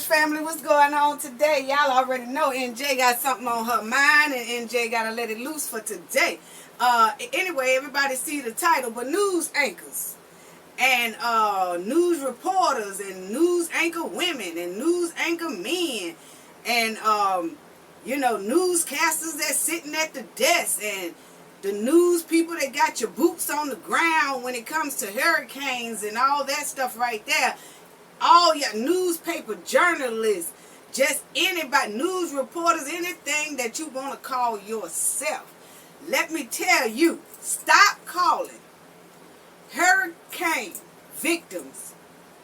Savage family, what's going on today? Y'all already know NJ got something on her mind, and NJ got to let it loose for today. Anyway, everybody see the title, but news anchors and news reporters and news anchor women and news anchor men and newscasters that's sitting at the desk and the news people that got your boots on the ground when it comes to hurricanes and all that stuff right there. All your newspaper journalists, just anybody, news reporters, anything that you want to call yourself. Let me tell you, stop calling hurricane victims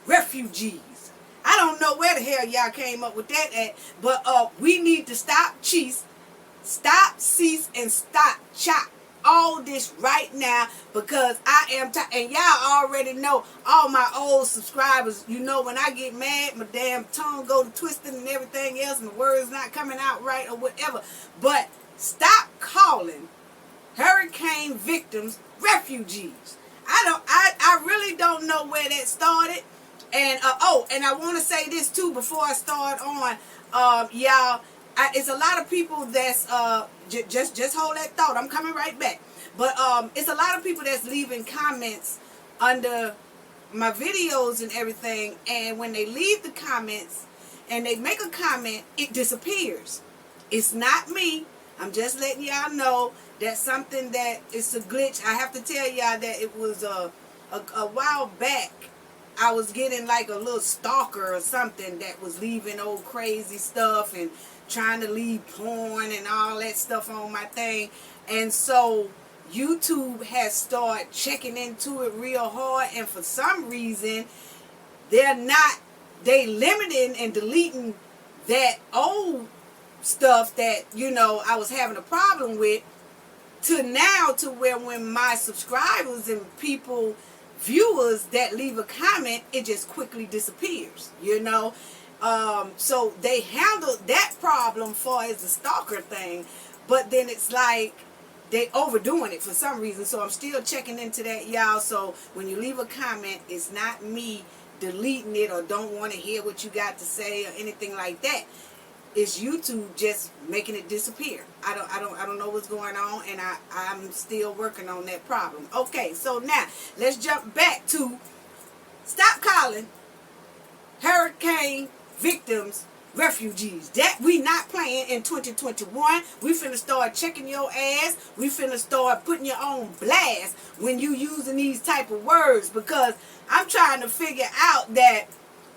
refugees. I don't know where the hell y'all came up with that at, but we need to stop, cease, and stop chop all this right now, because I am and y'all already know, all my old subscribers, you know, when I get mad, my damn tongue go to twisting and everything else, and the words not coming out right or whatever. But stop calling hurricane victims refugees. I really don't know where that started. And and I want to say this too before I start on, y'all. It's a lot of people that's just hold that thought. I'm coming right back. But it's a lot of people that's leaving comments under my videos and everything, and when they leave the comments and they make a comment, it disappears. It's not me. I'm just letting y'all know that's something that it's a glitch. I have to tell y'all that it was a while back. I was getting like a little stalker or something that was leaving old crazy stuff and trying to leave porn and all that stuff on my thing. And so YouTube has started checking into it real hard, and for some reason they limiting and deleting that old stuff that, you know, I was having a problem with, to now to where when my subscribers and people, viewers that leave a comment, it just quickly disappears, you know. So they handled that problem for as a stalker thing, but then it's like they overdoing it for some reason. So I'm still checking into that, y'all. So when you leave a comment, it's not me deleting it or don't want to hear what you got to say or anything like that. It's YouTube just making it disappear. I don't know what's going on, and I'm still working on that problem. Okay, so now let's jump back to stop calling hurricane victims refugees. That we not playing in 2021. We finna start checking your ass. We finna start putting you on blast when you using these type of words, because I'm trying to figure out that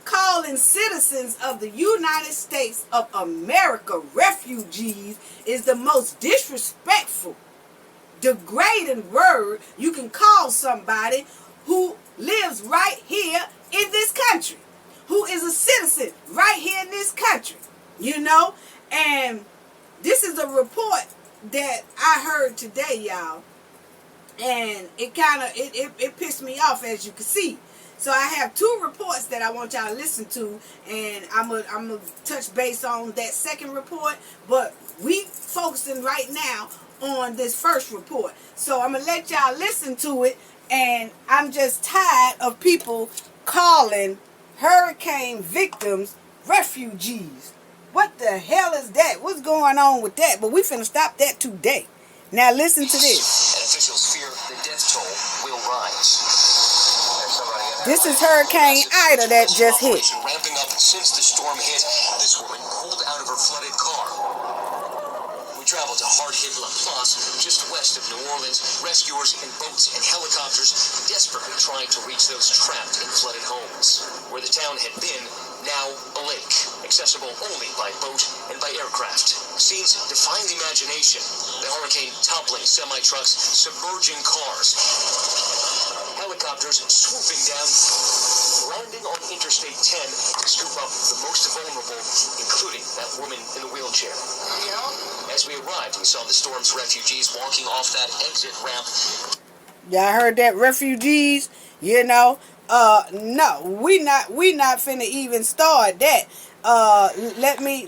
calling citizens of the United States of America refugees is the most disrespectful, degrading word you can call somebody who lives right here in this country, who is a citizen right here in this country, you know. And this is a report that I heard today, y'all, and it kind of it pissed me off, as you can see. So I have two reports that I want y'all to listen to, and I'm gonna touch base on that second report, but we focusing right now on this first report. So I'm gonna let y'all listen to it, and I'm just tired of people calling hurricane victims refugees. What the hell is that? What's going on with that? But we finna stop that today. Now listen to this. And officials fear the death toll will rise. This is Hurricane Ida that just hit. Ramping up since the storm hit. This woman pulled out of her flooded car. We traveled to hard-hit La Place, just west of New Orleans. Rescuers in boats and helicopters desperately trying to reach those trapped in flooded homes. Where the town had been, now a lake, accessible only by boat and by aircraft. Scenes defying the imagination. The hurricane toppling semi-trucks, submerging cars. Helicopters swooping down, landing on Interstate 10 to scoop up the most vulnerable, including that woman in the wheelchair. As we arrived, we saw the storm's refugees walking off that exit ramp. Y'all heard that, refugees? You know, no, we not finna even start that. Let me,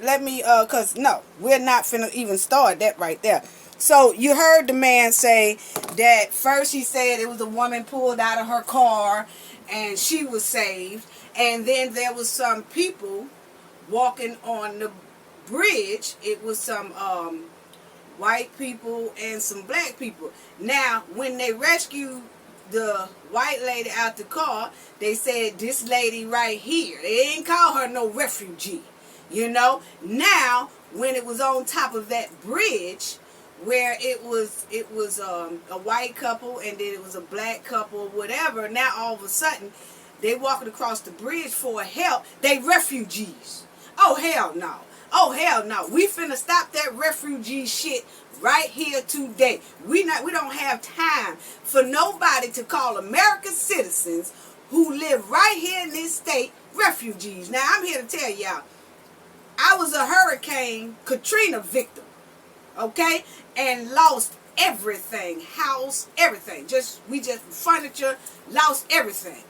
cause no, we're not finna even start that right there. So you heard the man say that first he said it was a woman pulled out of her car and she was saved. And then there was some people walking on the bridge. It was some white people and some black people. Now, when they rescued the white lady out the car, they said this lady right here. They didn't call her no refugee, you know. Now, when it was on top of that bridge, where it was a white couple and then it was a black couple, whatever. Now all of a sudden, they walking across the bridge for help. They refugees. Oh hell no. Oh hell no. We finna stop that refugee shit right here today. We don't have time for nobody to call American citizens who live right here in this state refugees. Now I'm here to tell y'all, I was a Hurricane Katrina victim, okay, and lost everything, house, everything. We just furniture, lost everything.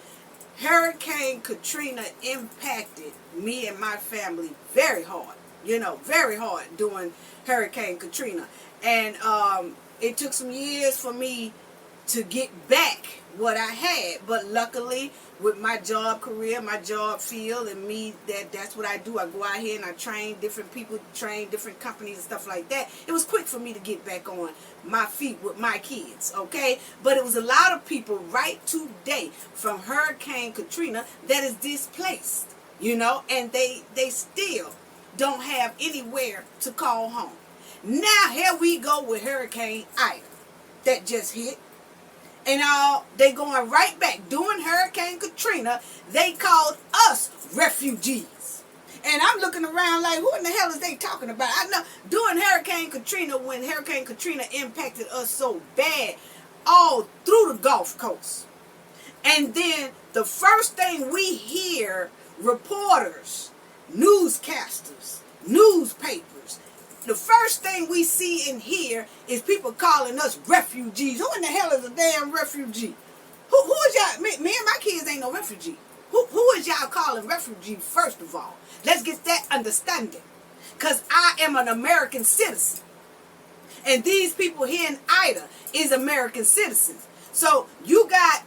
Hurricane Katrina impacted me and my family very hard, very hard during Hurricane Katrina. And it took some years for me to get back what I had. But luckily, with my job career, my job field, and me, that's what I do. I go out here and I train different people, train different companies and stuff like that. It was quick for me to get back on my feet with my kids, okay? But it was a lot of people right today from Hurricane Katrina that is displaced, and they still don't have anywhere to call home. Now here we go with Hurricane Ida that just hit. And they going right back. During Hurricane Katrina, they called us refugees. And I'm looking around like, who in the hell is they talking about? I know during Hurricane Katrina, when Hurricane Katrina impacted us so bad, all through the Gulf Coast. And then the first thing we hear, reporters, newscasters, newspapers, the first thing we see and hear is people calling us refugees. Who in the hell is a damn refugee? Who is y'all? Me and my kids ain't no refugee. Who is y'all calling refugee, first of all? Let's get that understanding. Because I am an American citizen. And these people here in Ida is American citizens. So you got,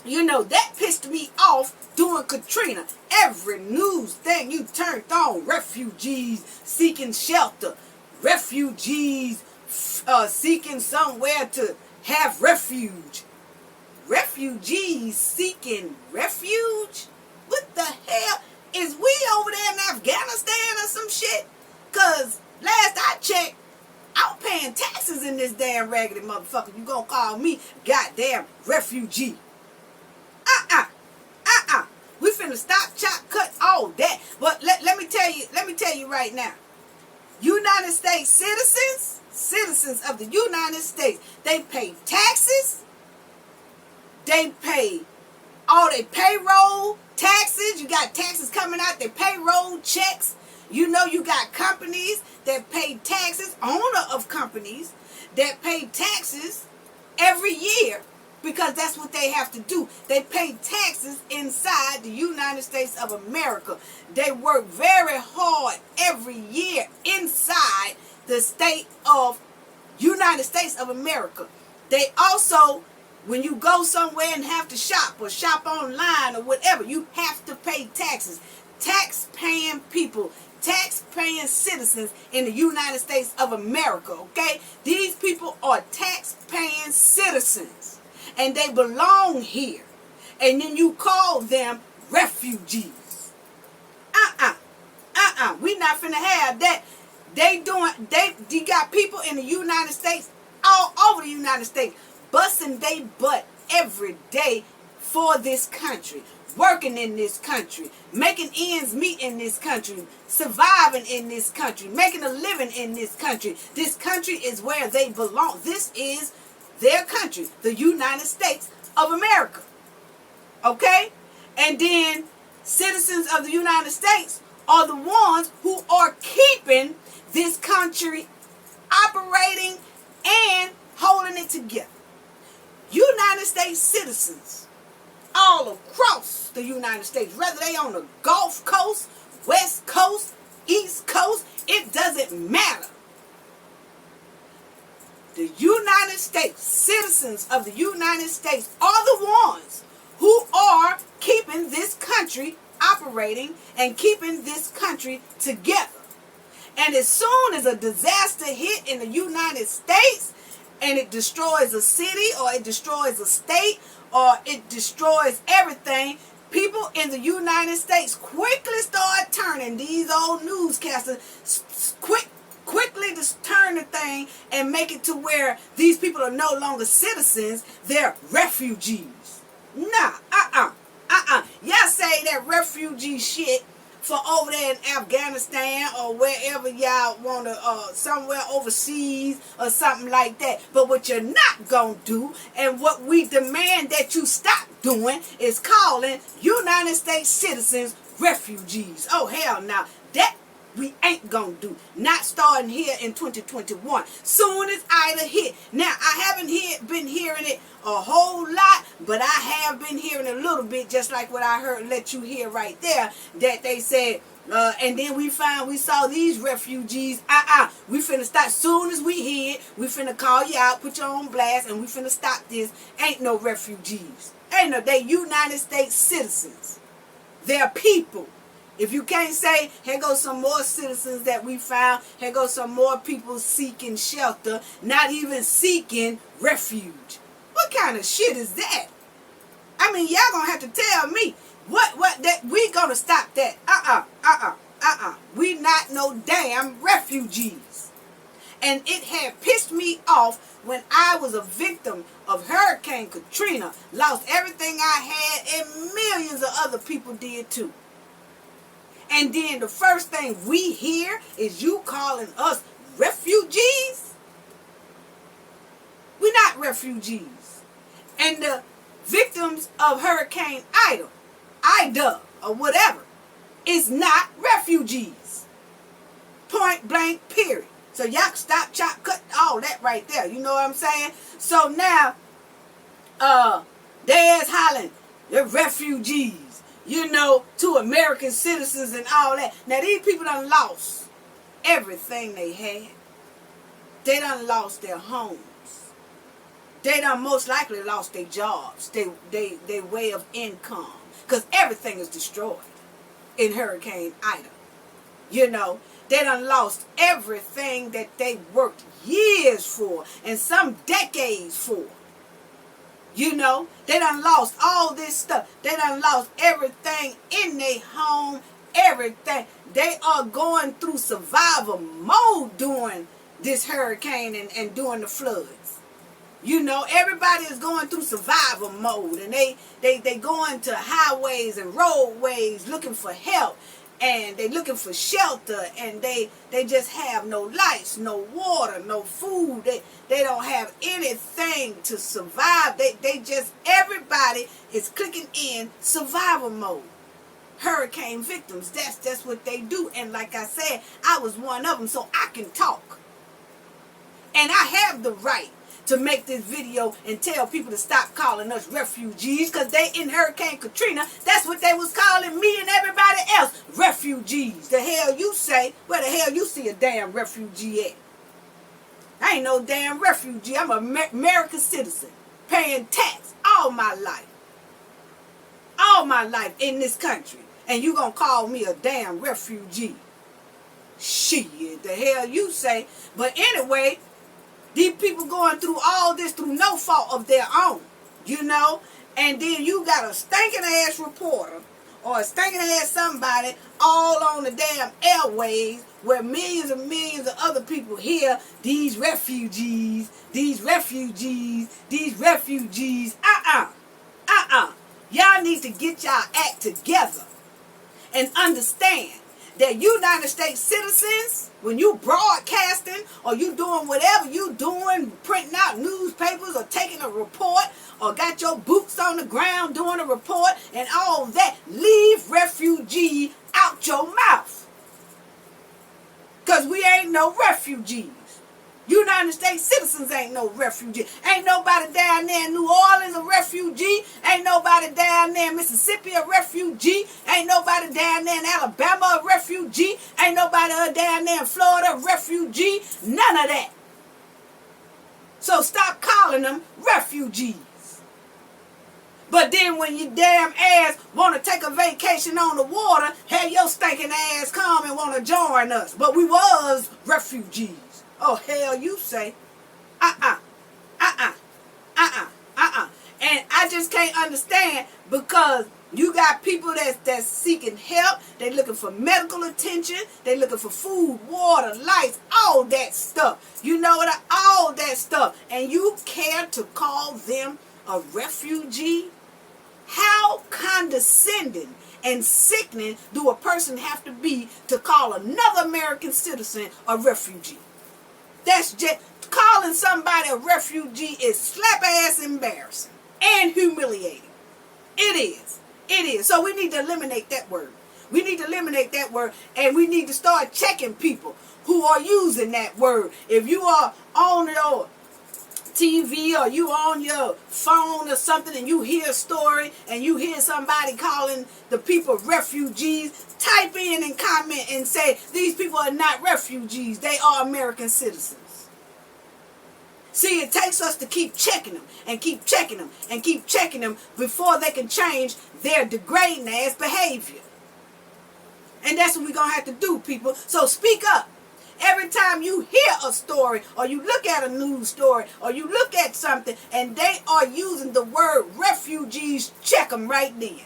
that pissed me off during Katrina. Every news thing you turned on, refugees seeking shelter, refugees seeking somewhere to have refuge. Refugees seeking refuge? What the hell? Is we over there in Afghanistan or some shit? Because last I checked, I'm paying taxes in this damn raggedy motherfucker. You gonna call me goddamn refugee? We finna stop, chop, cut, all that. But let me tell you right now. United States citizens of the United States, they pay taxes. They pay all their payroll taxes. You got taxes coming out, their payroll checks. You got companies that pay taxes, owner of companies that pay taxes every year. Because that's what they have to do. They pay taxes inside the United States of America. They work very hard every year inside the state of United States of America. They also, when you go somewhere and have to shop or shop online or whatever, you have to pay taxes. Tax-paying people, tax-paying citizens in the United States of America, okay? These people are tax-paying citizens. And they belong here. And then you call them refugees. We not finna have that. You got people in the United States, all over the United States, busting they butt every day for this country. Working in this country. Making ends meet in this country. Surviving in this country. Making a living in this country. This country is where they belong. This is their country, the United States of America. Okay? And then citizens of the United States are the ones who are keeping this country operating and holding it together. United States citizens all across the United States, whether they on the Gulf Coast, West Coast, East Coast, it doesn't matter. The United States, citizens of the United States are the ones who are keeping this country operating and keeping this country together. And as soon as a disaster hit in the United States and it destroys a city or it destroys a state or it destroys everything, people in the United States quickly start turning these old newscasters quickly to turn the thing and make it to where these people are no longer citizens, they're refugees. Nah, y'all say that refugee shit for over there in Afghanistan or wherever y'all want to, somewhere overseas or something like that. But what you're not going to do and what we demand that you stop doing is calling United States citizens refugees. Oh, hell no. That we ain't going to do. Not starting here in 2021. Soon as Ida hit. Now, I haven't been hearing it a whole lot, but I have been hearing a little bit, just like what I heard, let you hear right there, that they said, and then we saw these refugees, we finna stop, soon as we hit, we finna call you out, put you on blast, and we finna stop this. Ain't no refugees. They United States citizens. They're people. If you can't say, here goes some more citizens that we found, here goes some more people seeking shelter, not even seeking refuge. What kind of shit is that? I mean, y'all gonna have to tell me that we gonna stop that. We not no damn refugees. And it had pissed me off when I was a victim of Hurricane Katrina, lost everything I had, and millions of other people did too. And then the first thing we hear is you calling us refugees? We're not refugees. And the victims of Hurricane Ida, or whatever, is not refugees. Point blank, period. So y'all can stop, chop, cut all that right there. You know what I'm saying? So now, there's hollering, they're refugees, to American citizens and all that. Now these people done lost everything they had. They done lost their homes. They done most likely lost their jobs, their way of income. Because everything is destroyed in Hurricane Ida. They done lost everything that they worked years for and some decades for. They done lost all this stuff. They done lost everything in their home, everything. They are going through survival mode during this hurricane and during the floods. Everybody is going through survival mode, and they going to highways and roadways looking for help, and they looking for shelter, and they just have no lights, no water, no food. They don't have anything to survive. Everybody is clicking in survival mode. Hurricane victims, that's what they do. And like I said, I was one of them, so I can talk. And I have the right to make this video and tell people to stop calling us refugees, because they in Hurricane Katrina, that's what they was calling me and everybody else, refugees. The hell you say, where the hell you see a damn refugee at? I ain't no damn refugee. I'm an American citizen, paying tax all my life in this country, and you gonna call me a damn refugee? Shit, the hell you say. But anyway, these people going through all this through no fault of their own, and then you got a stinking ass reporter or a stinking ass somebody all on the damn airways where millions and millions of other people hear these refugees. Y'all need to get y'all act together and understand that United States citizens, when you broadcasting or you doing whatever you doing, printing out newspapers or taking a report or got your boots on the ground doing a report and all that, leave refugee out your mouth. Because we ain't no refugees. United States citizens ain't no refugee. Ain't nobody down there in New Orleans a refugee. Ain't nobody down there in Mississippi a refugee. Ain't nobody down there in Alabama a refugee. Ain't nobody down there in Florida a refugee. None of that. So stop calling them refugees. But then when your damn ass want to take a vacation on the water, have your stinking ass come and want to join us. But we was refugees. Oh, hell you say. Uh-uh. Uh-uh. Uh-uh. Uh-uh. And I just can't understand because you got people that's seeking help. They looking for medical attention. They looking for food, water, lights, all that stuff. You know what? All that stuff. And you care to call them a refugee? How condescending and sickening do a person have to be to call another American citizen a refugee? That's just, calling somebody a refugee is slap ass embarrassing and humiliating. It is. It is. So we need to eliminate that word. We need to eliminate that word, and we need to start checking people who are using that word. If you are on your TV or you on your phone or something and you hear a story and you hear somebody calling the people refugees, type in and comment and say, these people are not refugees, they are American citizens. See, it takes us to keep checking them and keep checking them and keep checking them before they can change their degrading ass behavior. And that's what we're going to have to do, people. So speak up. Every time you hear a story or you look at a news story or you look at something and they are using the word refugees, check them right then.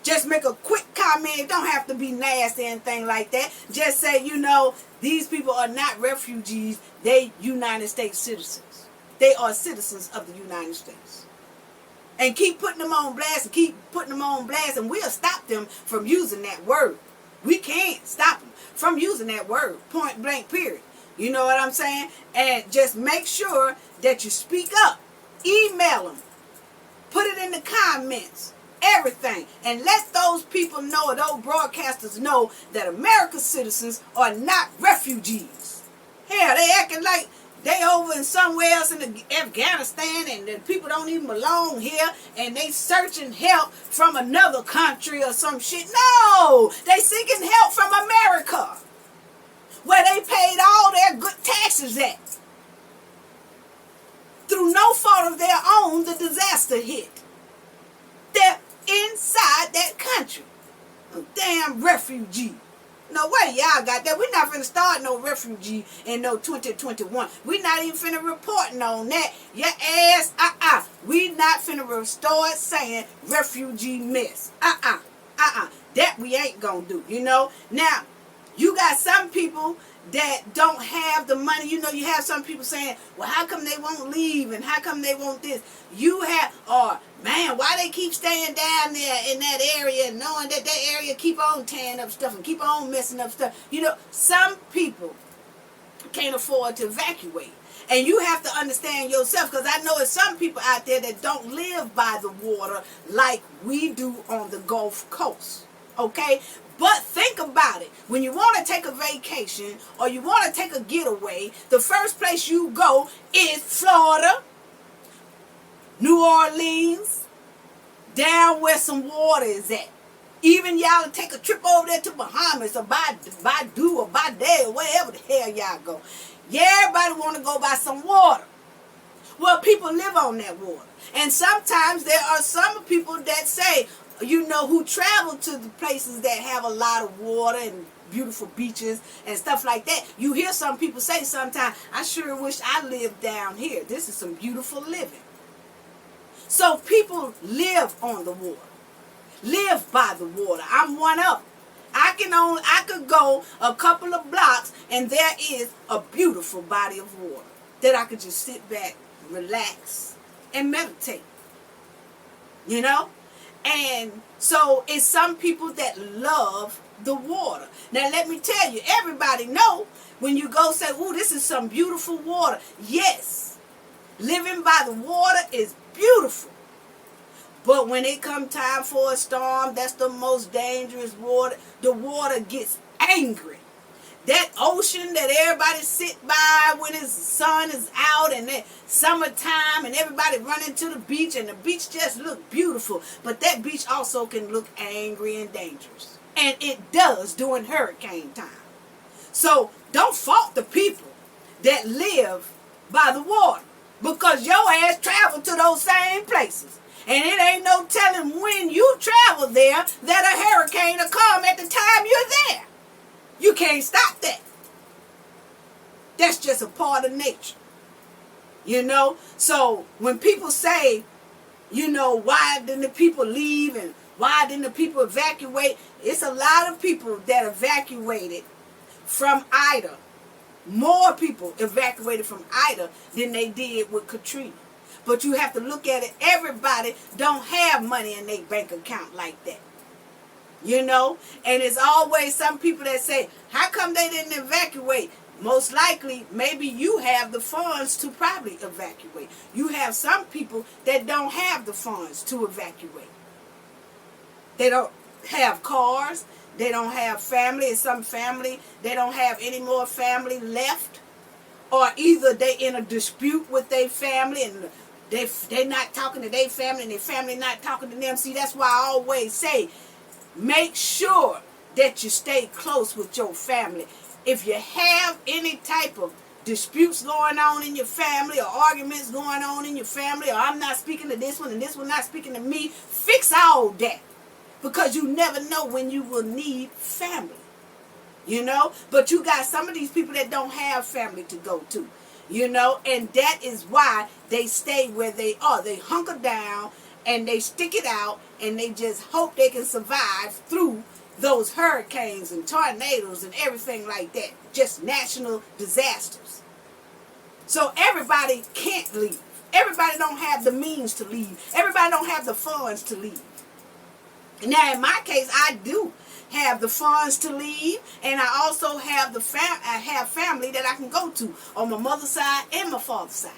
Just make a quick comment. It don't have to be nasty or anything like that. Just say, you know, these people are not refugees. They United States citizens. They are citizens of the United States. And keep putting them on blast and keep putting them on blast, and we'll stop them from using that word. We can't stop them from using that word, point blank, period. You know what I'm saying? And just make sure that you speak up. Email them. Put it in the comments. Everything. And let those people know, or those broadcasters know, that American citizens are not refugees. Hell, they acting like they over in somewhere else in Afghanistan and the people don't even belong here and they searching help from another country or some shit. No! They seeking help from America, where they paid all their good taxes at. Through no fault of their own, the disaster hit. They're inside that country. A damn refugee. No way y'all got that. We're not finna start no refugee in no 2021. We're not even finna reporting on that. Your ass, we not finna start saying refugee mess. That we ain't gonna do, you know. Now, you got some people that don't have the money. You know, you have some people saying, well, how come they won't leave and how come they want this? You have, or man, why they keep staying down there in that area knowing that that area keep on tearing up stuff and keep on messing up stuff. You know, some people can't afford to evacuate. And you have to understand yourself, because I know there's some people out there that don't live by the water like we do on the Gulf Coast. Okay? But think about it. When you want to take a vacation or you want to take a getaway, the first place you go is Florida, New Orleans, down where some water is at. Even y'all take a trip over there to Bahamas or Badu or Bade or wherever the hell y'all go. Yeah, everybody want to go by some water. Well, people live on that water. And sometimes there are some people that say, you know, who travel to the places that have a lot of water and beautiful beaches and stuff like that. You hear some people say sometimes, I sure wish I lived down here. This is some beautiful living. So people live on the water. Live by the water. I'm one of them. I could go a couple of blocks and there is a beautiful body of water that I could just sit back, relax, and meditate. You know? And so it's some people that love the water. Now let me tell you, everybody know when you go say, ooh, this is some beautiful water. Yes, living by the water is beautiful. But when it come time for a storm, that's the most dangerous water. The water gets angry. That ocean that everybody sit by when the sun is out and it's summertime and everybody running to the beach and the beach just look beautiful. But that beach also can look angry and dangerous. And it does during hurricane time. So don't fault the people that live by the water, because your ass travel to those same places. And it ain't no telling when you travel there that a hurricane will come at the time you're there. You can't stop that. That's just a part of nature. You know? So when people say, you know, why didn't the people leave and why didn't the people evacuate? It's a lot of people that evacuated from Ida. More people evacuated from Ida than they did with Katrina. But you have to look at it. Everybody don't have money in their bank account like that. You know? And it's always some people that say, how come they didn't evacuate? Most likely, maybe you have the funds to probably evacuate. You have some people that don't have the funds to evacuate. They don't have cars. They don't have family. In some family, they don't have any more family left. Or either they in a dispute with their family and they not talking to their family and their family not talking to them. See, that's why I always say, make sure that you stay close with your family. If you have any type of disputes going on in your family or arguments going on in your family, or I'm not speaking to this one and this one not speaking to me, fix all that. Because you never know when you will need family. You know? But you got some of these people that don't have family to go to. You know? And that is why they stay where they are. They hunker down and they stick it out and they just hope they can survive through those hurricanes and tornadoes and everything like that. Just national disasters. So everybody can't leave. Everybody don't have the means to leave. Everybody don't have the funds to leave. Now in my case, I do have the funds to leave, and I also have family that I can go to on my mother's side and my father's side.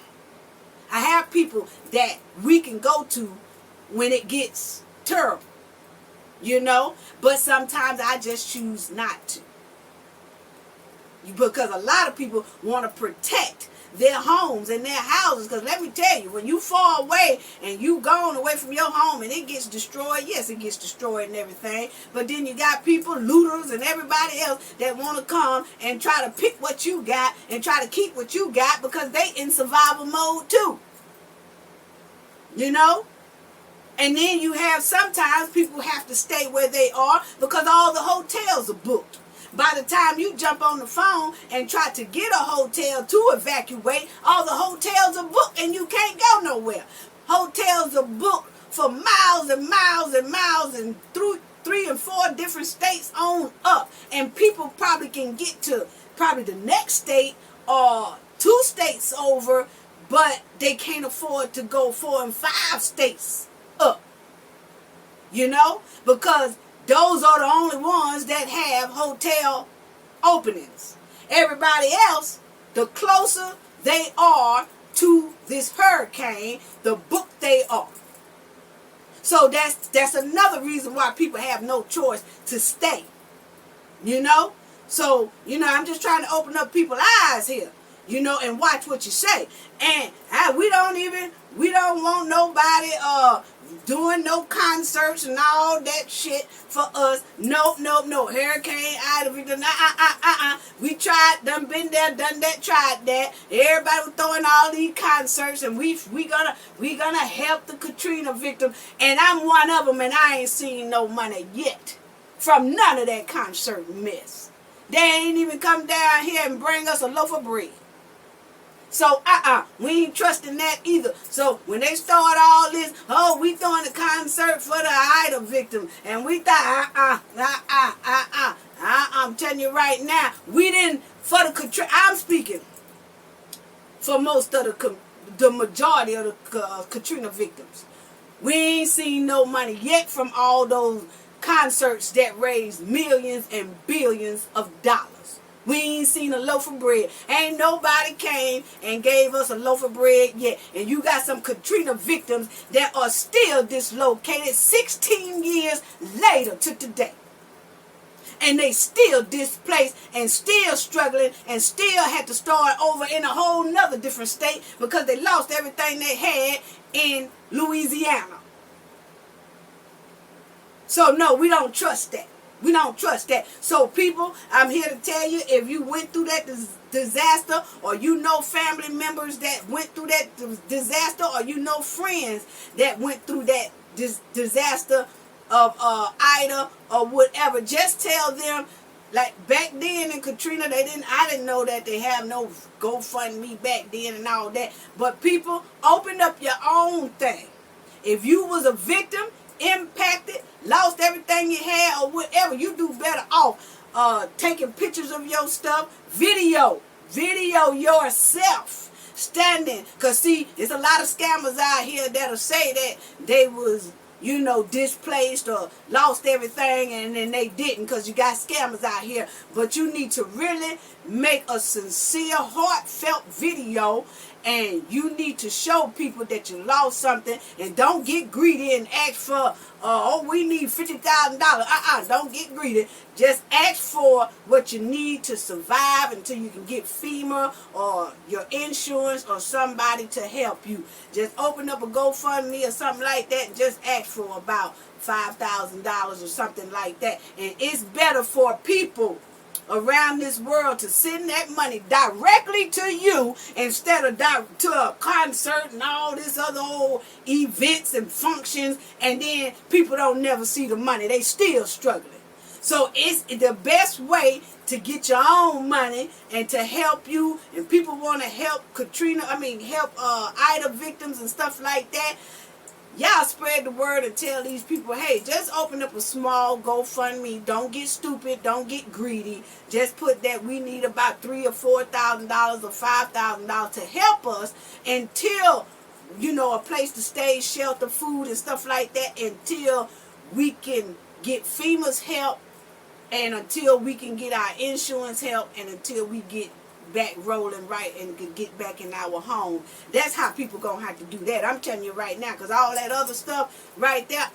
I have people that we can go to when it gets terrible. You know, but sometimes I just choose not to. Because a lot of people want to protect their homes and their houses. Because let me tell you, when you fall away and you gone away from your home and it gets destroyed, yes, it gets destroyed and everything. But then you got people, looters and everybody else that want to come and try to pick what you got and try to keep what you got because they in survival mode too. You know? And then you have sometimes people have to stay where they are because all the hotels are booked. By the time you jump on the phone and try to get a hotel to evacuate, all the hotels are booked and you can't go nowhere. Hotels are booked for miles and miles and miles and through 3 and 4 different states on up. And people probably can get to probably the next state or 2 states over, but they can't afford to go 4 and 5 states up. You know, because those are the only ones that have hotel openings. Everybody else, the closer they are to this hurricane, the booked they are. So that's another reason why people have no choice to stay. You know? So, you know, I'm just trying to open up people's eyes here. You know, and watch what you say. And we don't want nobody doing no concerts and all that shit for us. No. Hurricane Ida. We tried, done been there, done that, tried that. Everybody was throwing all these concerts, and we gonna help the Katrina victim. And I'm one of them, and I ain't seen no money yet from none of that concert mess. They ain't even come down here and bring us a loaf of bread. So, we ain't trusting that either. So, when they start all this, we throwing a concert for the Ida victim. And we thought, I'm telling you right now, we didn't, for the Katrina, I'm speaking for most of the majority of the Katrina victims. We ain't seen no money yet from all those concerts that raised millions and billions of dollars. We ain't seen a loaf of bread. Ain't nobody came and gave us a loaf of bread yet. And you got some Katrina victims that are still dislocated 16 years later to today. And they still displaced and still struggling and still had to start over in a whole nother different state because they lost everything they had in Louisiana. So no, we don't trust that. We don't trust that. So people, I'm here to tell you, if you went through disaster, or you know family members that went through that disaster, or you know friends that went through that disaster of Ida or whatever, just tell them, like back then in Katrina, I didn't know that they have no GoFundMe back then and all that. But people, open up your own thing. If you was a victim, impacted, lost everything you had or whatever, you do better off taking pictures of your stuff, video yourself standing. Because see, there's a lot of scammers out here that'll say that they was, you know, displaced or lost everything, and then they didn't, because you got scammers out here. But you need to really make a sincere, heartfelt video, and you need to show people that you lost something, and don't get greedy and ask for, oh, we need $50,000. Don't get greedy. Just ask for what you need to survive until you can get FEMA or your insurance or somebody to help you. Just open up a GoFundMe or something like that and just ask for about $5,000 or something like that. And it's better for people around this world to send that money directly to you instead of to a concert and all this other old events and functions, and then people don't never see the money. They still struggling. So it's the best way to get your own money and to help you. And people want to help help Ida victims and stuff like that. Y'all spread the word and tell these people, hey, just open up a small GoFundMe. Don't get stupid. Don't get greedy. Just put that we need about $3,000 or $4,000 or $5,000 to help us until, you know, a place to stay, shelter, food, and stuff like that, until we can get FEMA's help, and until we can get our insurance help, and until we get back rolling right and can get back in our home. That's how people gonna have to do that. I'm telling you right now, because all that other stuff right there,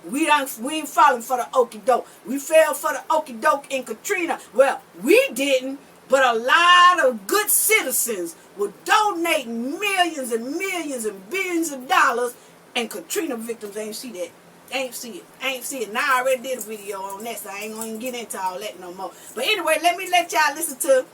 we ain't falling for the okie doke. We fell for the okie doke in Katrina. Well, we didn't, but a lot of good citizens were donating millions and millions and billions of dollars, and Katrina victims ain't see that. Ain't see it. Now I already did a video on that, so I ain't gonna get into all that no more. But anyway, let me let y'all listen to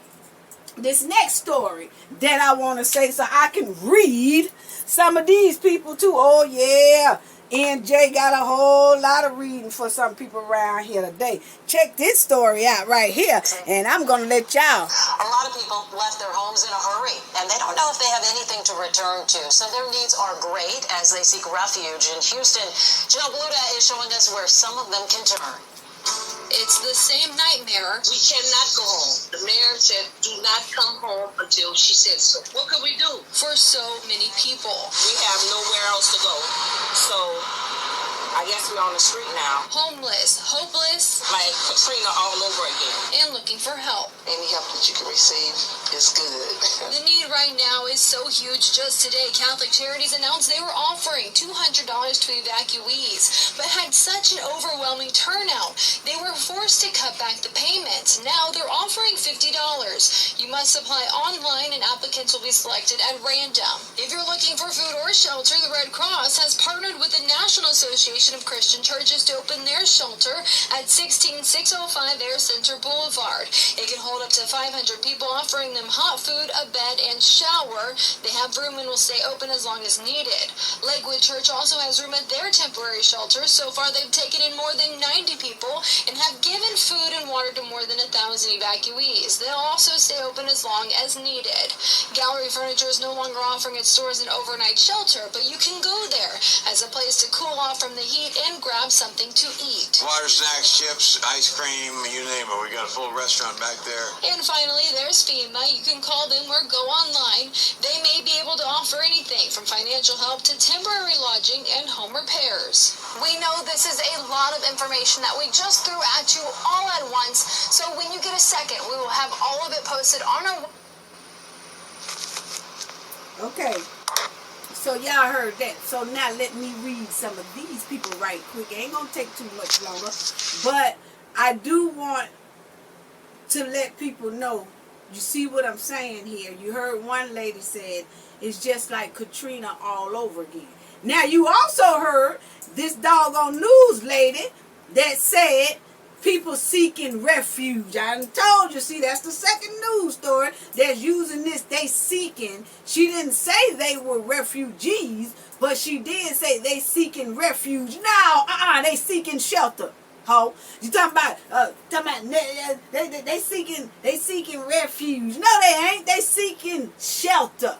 this next story that I want to say, so I can read some of these people too. Oh yeah, NJ got a whole lot of reading for some people around here today. Check this story out right here, and I'm gonna let y'all. A lot of people left their homes in a hurry, and they don't know if they have anything to return to, so their needs are great as they seek refuge in Houston. Janelle Bluda is showing us where some of them can turn. It's the same nightmare. We cannot go home. The mayor said, do not come home until she says so. What can we do? For so many people. We have nowhere else to go. So I guess we're on the street now. Homeless, hopeless, like Katrina all over again. and looking for help. Any help that you can receive is good. The need right now is so huge. Just today, Catholic Charities announced they were offering $200 to evacuees, but had such an overwhelming turnout, they were forced to cut back the payments. Now they're offering $50. You must apply online, and applicants will be selected at random. If you're looking for food or shelter, the Red Cross has partnered with the National Association of Christian Churches to open their shelter at 16605 Air Center Boulevard. It can hold up to 500 people, offering them hot food, a bed, and shower. They have room and will stay open as long as needed. Lakewood Church also has room at their temporary shelter. So far, they've taken in more than 90 people and have given food and water to more than 1,000 evacuees. They'll also stay open as long as needed. Gallery Furniture is no longer offering its stores an overnight shelter, but you can go there as a place to cool off from the heat and grab something to eat. Water, snacks, chips, ice cream, you name it. We got a full restaurant back there. And finally, there's FEMA. You can call them or go online. They may be able to offer anything from financial help to temporary lodging and home repairs. We know this is a lot of information that we just threw at you all at once, so when you get a second, we will have all of it posted on our... Okay, so y'all heard that. So now let me read some of these people right quick. It ain't gonna take too much longer, but I do want to let people know. You see what I'm saying here? You heard one lady said it's just like Katrina all over again. Now you also heard this doggone news lady that said people seeking refuge. I done told you, see, that's the second news story that's using this. They seeking. She didn't say they were refugees, but she did say they seeking refuge. No, they seeking shelter. Ho, you talking about they seeking refuge. No, they ain't. They seeking shelter.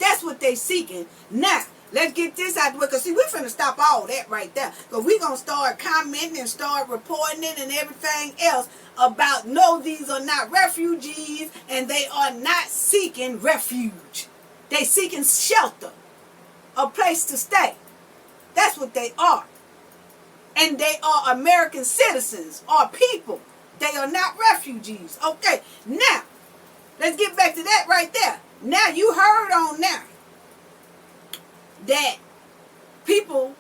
That's what they seeking. Now, let's get this out the way, because see, we're finna stop all that right there. Because we're going to start commenting and start reporting it and everything else about, no, these are not refugees and they are not seeking refuge. They seeking shelter, a place to stay. That's what they are. And they are American citizens, or people. They are not refugees. Okay, now, let's get back to that right there. Now, you heard on now that people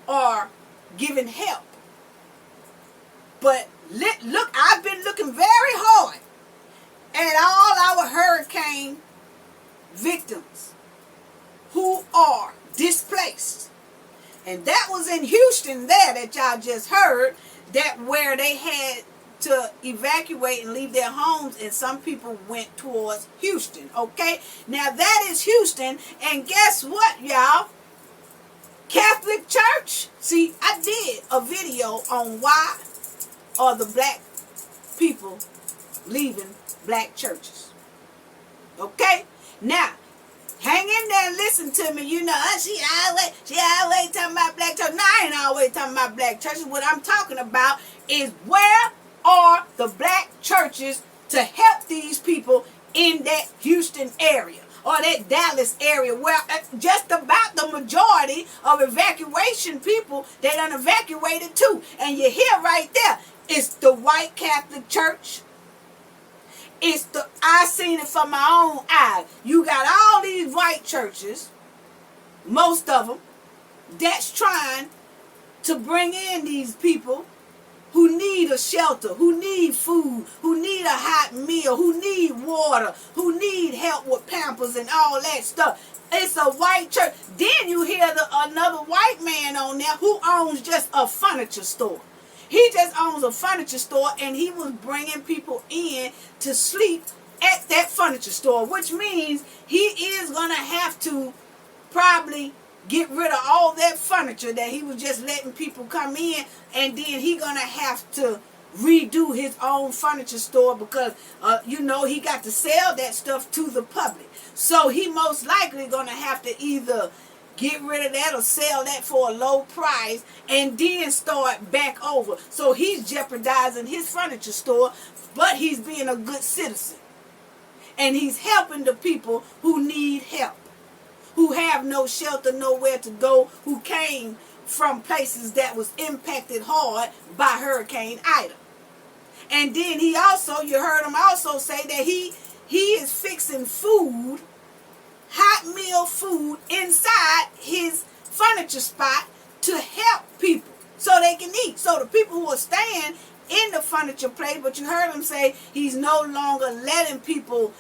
are giving help. But look, I've been looking very hard at all our hurricane victims who are displaced. And that was in Houston there that y'all just heard, that where they had to evacuate and leave their homes, and some people went towards Houston. Okay, now that is Houston, and guess what, y'all? Catholic Church. See, I did a video on why are the black people leaving black churches. Okay, now hang in there and listen to me. You know, she always talking about black churches. No, I ain't always talking about black churches. What I'm talking about is, where are the black churches to help these people in that Houston area or that Dallas area, where just about the majority of evacuation people, they done evacuated too. And you hear right there, it's the white Catholic Church. I seen it from my own eye. You got all these white churches, most of them, that's trying to bring in these people who need a shelter, who need food, who need a hot meal, who need water, who need help with Pampers and all that stuff. It's a white church. Then you hear another white man on there who owns just a furniture store. He just owns a furniture store, and he was bringing people in to sleep at that furniture store, which means he is going to have to probably get rid of all that furniture that he was just letting people come in, and then he going to have to redo his own furniture store because, he got to sell that stuff to the public. So he most likely going to have to either get rid of that or sell that for a low price and then start back over. So he's jeopardizing his furniture store, but he's being a good citizen. And he's helping the people who need help, who have no shelter, nowhere to go, who came from places that was impacted hard by Hurricane Ida. And then he also, you heard him also say that he is fixing food, hot meal food, inside his furniture spot to help people so they can eat. So the people who are staying in the furniture place, but you heard him say he's no longer letting people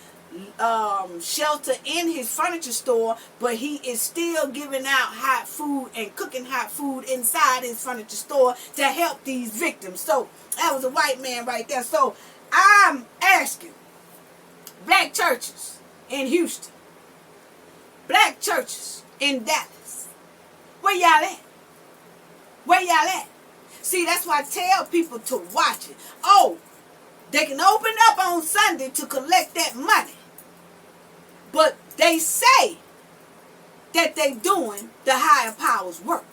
shelter in his furniture store, but he is still giving out hot food and cooking hot food inside his furniture store to help these victims. So that was a white man right there. So I'm asking black churches in Houston, black churches in Dallas, where y'all at? Where y'all at? See, that's why I tell people to watch it. Oh, they can open up on Sunday to collect that money, but they say that they doing the higher powers work.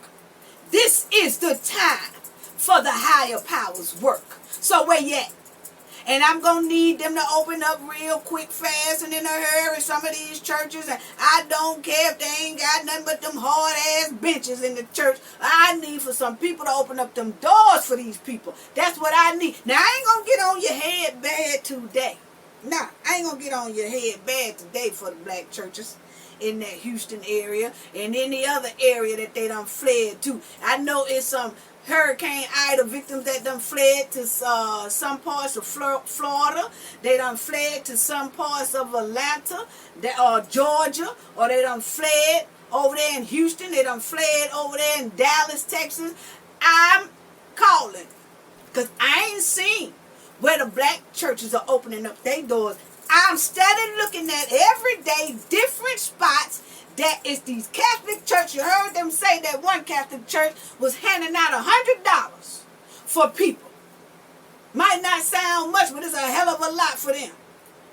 This is the time for the higher powers work. So where you at? And I'm going to need them to open up real quick, fast, and in a hurry, some of these churches. And I don't care if they ain't got nothing but them hard-ass benches in the church. I need for some people to open up them doors for these people. That's what I need. Now, I ain't going to get on your head bad today. Nah, I ain't going to get on your head bad today for the black churches in that Houston area and any other area that they done fled to. I know it's some Hurricane Ida victims that done fled to some parts of Florida. They done fled to some parts of Atlanta or Georgia, or they done fled over there in Houston. They done fled over there in Dallas, Texas. I'm calling Because I ain't seen where the black churches are opening up their doors. I'm steady looking at every day different spots that is these Catholic churches. You heard them say that one Catholic church was handing out $100 for people. Might not sound much, but it's a hell of a lot for them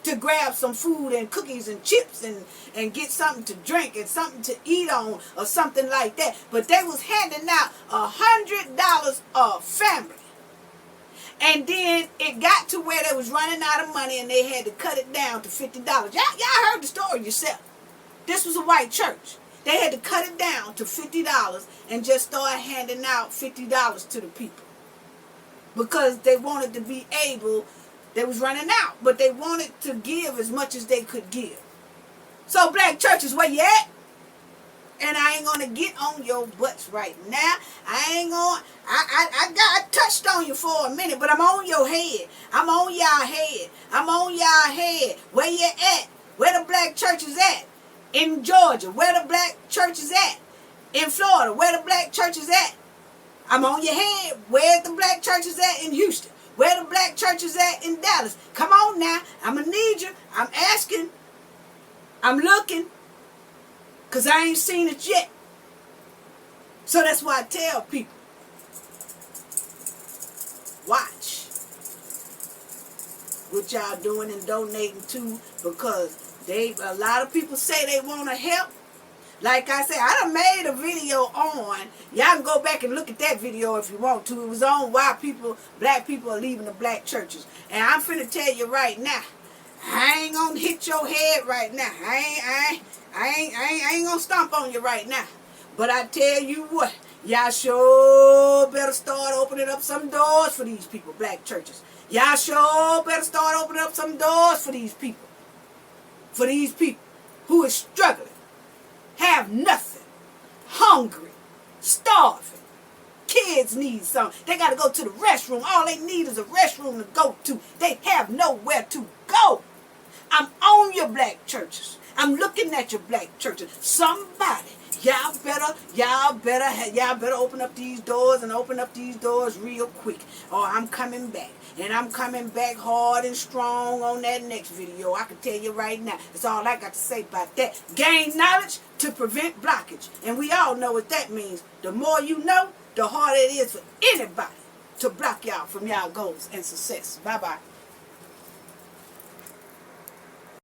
to grab some food and cookies and chips and get something to drink and something to eat on or something like that. But they was handing out $100 a family. And then it got to where they was running out of money and they had to cut it down to $50. Y'all heard the story yourself. This was a white church. They had to cut it down to $50 and just start handing out $50 to the people. Because they wanted to be able, they was running out, but they wanted to give as much as they could give. So black churches, where you at? And I ain't gonna get on your butts right now. I touched on you for a minute, but I'm on your head. I'm on y'all head. I'm on y'all head. Where you at? Where the black churches at? In Georgia. Where the black churches at? In Florida. Where the black churches at? I'm on your head. Where the black churches at in Houston? Where the black churches at in Dallas? Come on now. I'm gonna need you. I'm asking. I'm looking. Because I ain't seen it yet. So that's why I tell people, watch what y'all doing and donating to, because a lot of people say they want to help. Like I said, I done made a video on, y'all can go back and look at that video if you want to. It was on why black people are leaving the black churches. And I'm finna tell you right now, I ain't gonna hit your head right now. I ain't gonna stomp on you right now. But I tell you what, y'all sure better start opening up some doors for these people, black churches. Y'all sure better start opening up some doors for these people. For these people who is struggling, have nothing, hungry, starving. Kids need something. They got to go to the restroom. All they need is a restroom to go to. They have nowhere to go. I'm on your black churches. I'm looking at your black churches. Somebody, y'all better open up these doors and open up these doors real quick, or I'm coming back. And I'm coming back hard and strong on that next video. I can tell you right now. That's all I got to say about that. Gain knowledge to prevent blockage. And we all know what that means. The more you know, the harder it is for anybody to block y'all from y'all goals and success. Bye-bye.